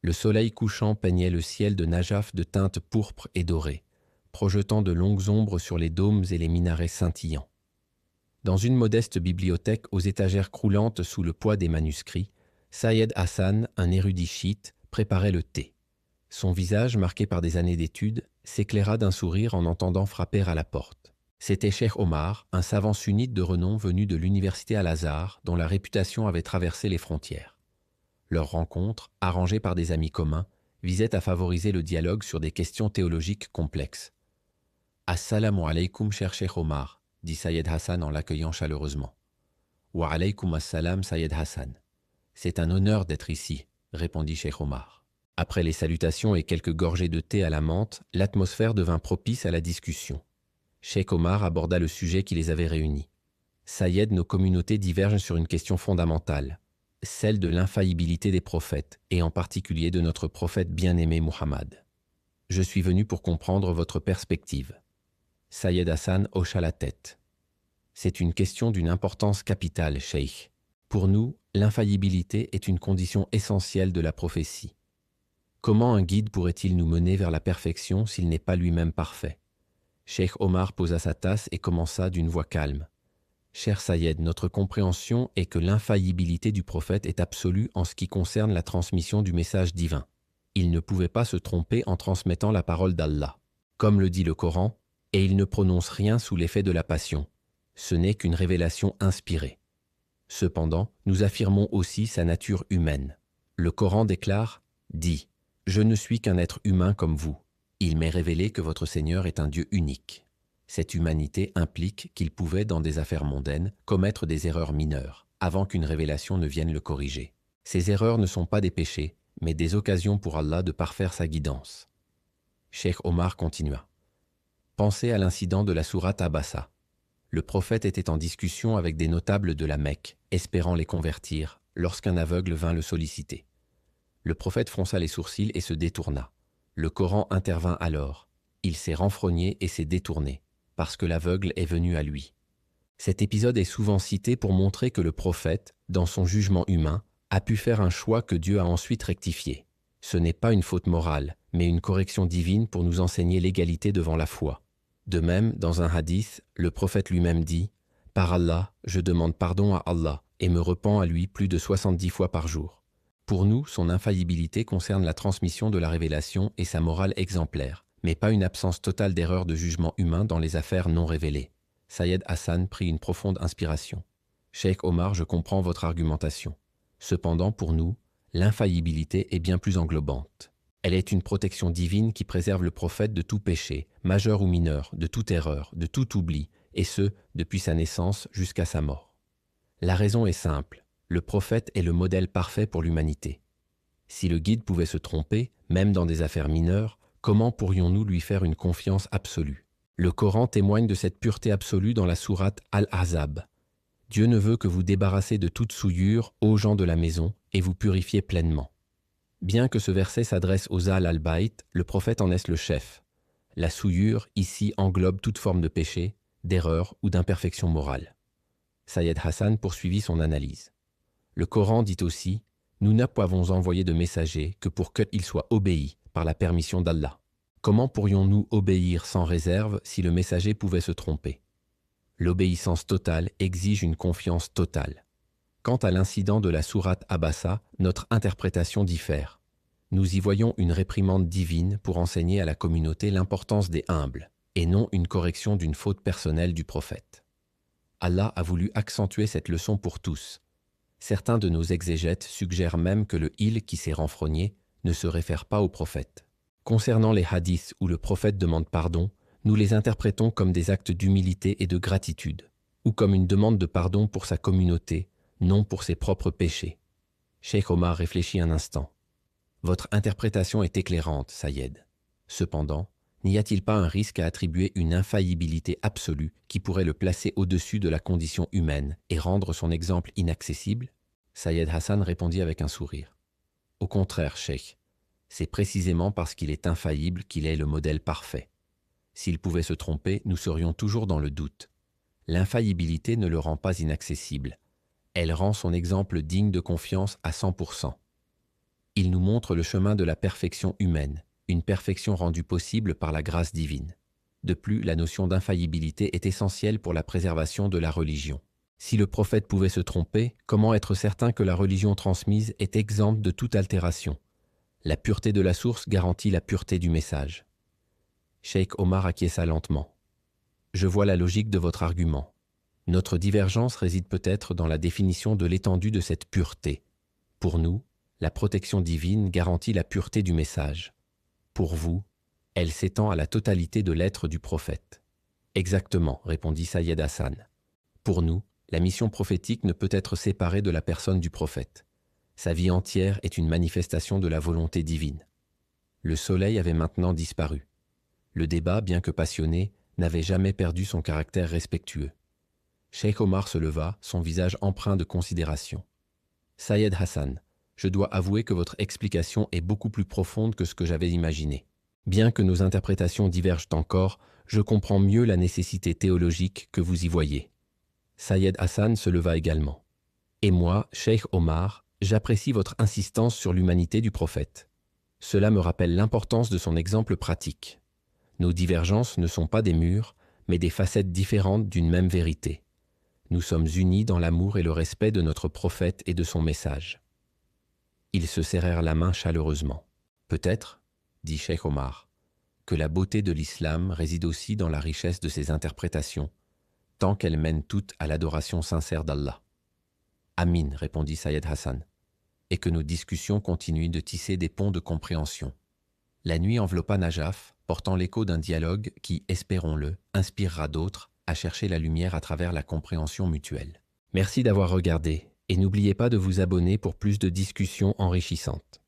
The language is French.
Le soleil couchant peignait le ciel de Najaf de teintes pourpres et dorées, projetant de longues ombres sur les dômes et les minarets scintillants. Dans une modeste bibliothèque aux étagères croulantes sous le poids des manuscrits, Sayed Hassan, un érudit chiite, préparait le thé. Son visage, marqué par des années d'études, s'éclaira d'un sourire en entendant frapper à la porte. C'était Cheikh Omar, un savant sunnite de renom venu de l'université Al-Azhar, dont la réputation avait traversé les frontières. Leur rencontre, arrangée par des amis communs, visait à favoriser le dialogue sur des questions théologiques complexes. « Assalamu alaykoum, cher Cheikh Omar », dit Sayed Hassan en l'accueillant chaleureusement. « Wa alaykoum assalam, Sayed Hassan. »« C'est un honneur d'être ici », répondit Cheikh Omar. Après les salutations et quelques gorgées de thé à la menthe, l'atmosphère devint propice à la discussion. Cheikh Omar aborda le sujet qui les avait réunis. « Sayed, nos communautés divergent sur une question fondamentale, celle de l'infaillibilité des prophètes, et en particulier de notre prophète bien-aimé Muhammad. Je suis venu pour comprendre votre perspective. » Sayed Hassan hocha la tête. « C'est une question d'une importance capitale, Cheikh. Pour nous, l'infaillibilité est une condition essentielle de la prophétie. Comment un guide pourrait-il nous mener vers la perfection s'il n'est pas lui-même parfait ?» Cheikh Omar posa sa tasse et commença d'une voix calme. « Cher Sayed, notre compréhension est que l'infaillibilité du prophète est absolue en ce qui concerne la transmission du message divin. Il ne pouvait pas se tromper en transmettant la parole d'Allah. Comme le dit le Coran, « Et il ne prononce rien sous l'effet de la passion. Ce n'est qu'une révélation inspirée. » Cependant, nous affirmons aussi sa nature humaine. Le Coran déclare, dit, « Je ne suis qu'un être humain comme vous. Il m'est révélé que votre Seigneur est un Dieu unique. » Cette humanité implique qu'il pouvait, dans des affaires mondaines, commettre des erreurs mineures, avant qu'une révélation ne vienne le corriger. Ces erreurs ne sont pas des péchés, mais des occasions pour Allah de parfaire sa guidance. Cheikh Omar continua. Pensez à l'incident de la sourate Abasa. Le prophète était en discussion avec des notables de la Mecque, espérant les convertir, lorsqu'un aveugle vint le solliciter. Le prophète fronça les sourcils et se détourna. Le Coran intervint alors. Il s'est renfrogné et s'est détourné, parce que l'aveugle est venu à lui. Cet épisode est souvent cité pour montrer que le prophète, dans son jugement humain, a pu faire un choix que Dieu a ensuite rectifié. Ce n'est pas une faute morale, mais une correction divine pour nous enseigner l'égalité devant la foi. De même, dans un hadith, le prophète lui-même dit « Par Allah, je demande pardon à Allah et me repens à lui plus de 70 fois par jour. » Pour nous, son infaillibilité concerne la transmission de la révélation et sa morale exemplaire, mais pas une absence totale d'erreur de jugement humain dans les affaires non révélées. Sayed Hassan prit une profonde inspiration. « Cheikh Omar, je comprends votre argumentation. Cependant, pour nous, l'infaillibilité est bien plus englobante. Elle est une protection divine qui préserve le prophète de tout péché, majeur ou mineur, de toute erreur, de tout oubli, et ce, depuis sa naissance jusqu'à sa mort. La raison est simple, le prophète est le modèle parfait pour l'humanité. Si le guide pouvait se tromper, même dans des affaires mineures, comment pourrions-nous lui faire une confiance absolue? Le Coran témoigne de cette pureté absolue dans la sourate Al-Ahzab. Dieu ne veut que vous débarrassez de toute souillure, ô gens de la maison, et vous purifiez pleinement. Bien que ce verset s'adresse aux Ahl al-Bayt, le prophète en est le chef. La souillure, ici, englobe toute forme de péché, d'erreur ou d'imperfection morale. Sayed Hassan poursuivit son analyse. Le Coran dit aussi « Nous n'avons envoyé de messager que pour qu'il soit obéi par la permission d'Allah. Comment pourrions-nous obéir sans réserve si le messager pouvait se tromper? L'obéissance totale exige une confiance totale. Quant à l'incident de la sourate Abasa, notre interprétation diffère. Nous y voyons une réprimande divine pour enseigner à la communauté l'importance des humbles, et non une correction d'une faute personnelle du prophète. Allah a voulu accentuer cette leçon pour tous. Certains de nos exégètes suggèrent même que le « il » qui s'est renfrogné ne se réfère pas au prophète. Concernant les hadiths où le prophète demande pardon, nous les interprétons comme des actes d'humilité et de gratitude, ou comme une demande de pardon pour sa communauté, non pour ses propres péchés. Cheikh Omar réfléchit un instant. Votre interprétation est éclairante, Sayed. Cependant, n'y a-t-il pas un risque à attribuer une infaillibilité absolue qui pourrait le placer au-dessus de la condition humaine et rendre son exemple inaccessible? Sayed Hassan répondit avec un sourire. Au contraire, Cheikh, c'est précisément parce qu'il est infaillible qu'il est le modèle parfait. S'il pouvait se tromper, nous serions toujours dans le doute. L'infaillibilité ne le rend pas inaccessible. Elle rend son exemple digne de confiance à 100%. Il nous montre le chemin de la perfection humaine, une perfection rendue possible par la grâce divine. De plus, la notion d'infaillibilité est essentielle pour la préservation de la religion. Si le prophète pouvait se tromper, comment être certain que la religion transmise est exempte de toute altération? La pureté de la source garantit la pureté du message. Cheikh Omar acquiesça lentement. Je vois la logique de votre argument. Notre divergence réside peut-être dans la définition de l'étendue de cette pureté. Pour nous, la protection divine garantit la pureté du message. Pour vous, elle s'étend à la totalité de l'être du prophète. Exactement, répondit Sayed Hassan. Pour nous, la mission prophétique ne peut être séparée de la personne du prophète. Sa vie entière est une manifestation de la volonté divine. Le soleil avait maintenant disparu. Le débat, bien que passionné, n'avait jamais perdu son caractère respectueux. Cheikh Omar se leva, son visage empreint de considération. Sayed Hassan, je dois avouer que votre explication est beaucoup plus profonde que ce que j'avais imaginé. Bien que nos interprétations divergent encore, je comprends mieux la nécessité théologique que vous y voyez. Sayed Hassan se leva également. Et moi, Cheikh Omar, j'apprécie votre insistance sur l'humanité du prophète. Cela me rappelle l'importance de son exemple pratique. Nos divergences ne sont pas des murs, mais des facettes différentes d'une même vérité. Nous sommes unis dans l'amour et le respect de notre prophète et de son message. Ils se serrèrent la main chaleureusement. Peut-être, dit Cheikh Omar, que la beauté de l'islam réside aussi dans la richesse de ses interprétations, tant qu'elles mènent toutes à l'adoration sincère d'Allah. Amin, répondit Sayed Hassan, et que nos discussions continuent de tisser des ponts de compréhension. La nuit enveloppa Najaf, portant l'écho d'un dialogue qui, espérons-le, inspirera d'autres à chercher la lumière à travers la compréhension mutuelle. Merci d'avoir regardé, et n'oubliez pas de vous abonner pour plus de discussions enrichissantes.